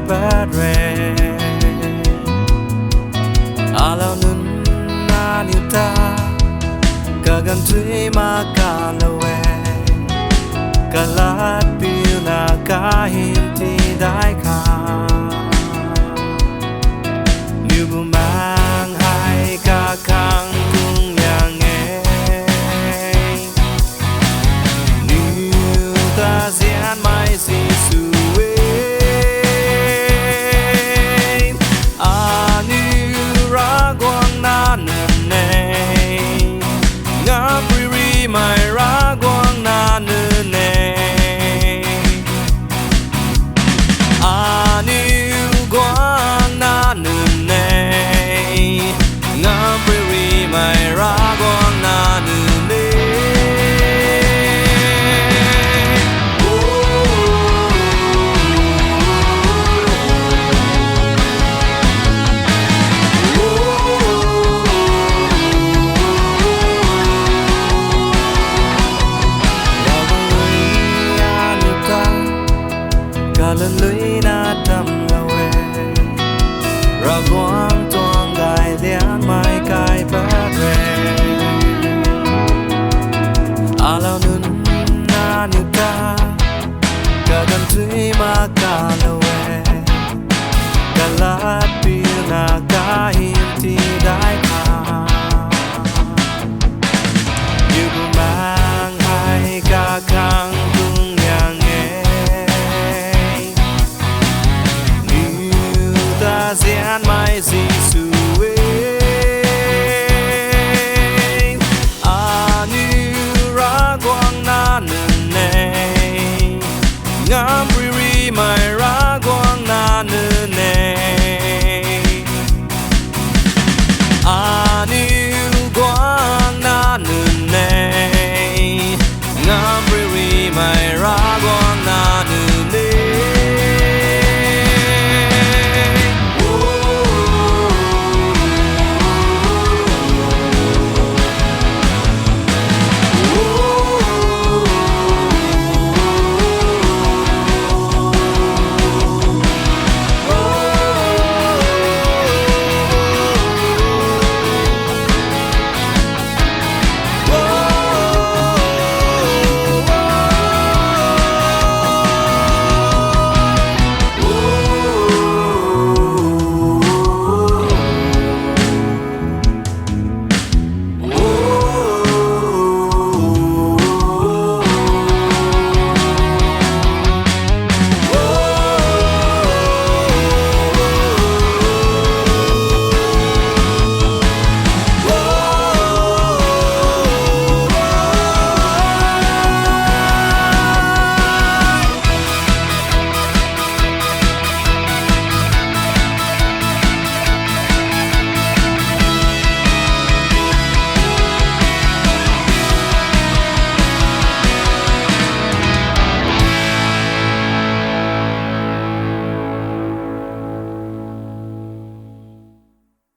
bát rè alo nun Aniu ta cả gần thuê mà cả lâu cả lát piu na cả hiểm thì đại khả như buồn mang hai cả khang cùng nhà nghe như ta diễn mai gì suy Aniu Ravguangc Nanunc E ngã pri mai Ravguangc Nanunc E Aniu Ravguangc Nanunc E ngã pri mai Ravguangc Nanunc E lần lưới na đầm ngầu Ravguangc toang gai lian mai kai bát rè alo nun Aniu ta cả gần thuê mà cả lâu cả lát piu na cả hiểm thì đại khả như buồn mang hai cả khang cùng nhà nghe diễn mai gì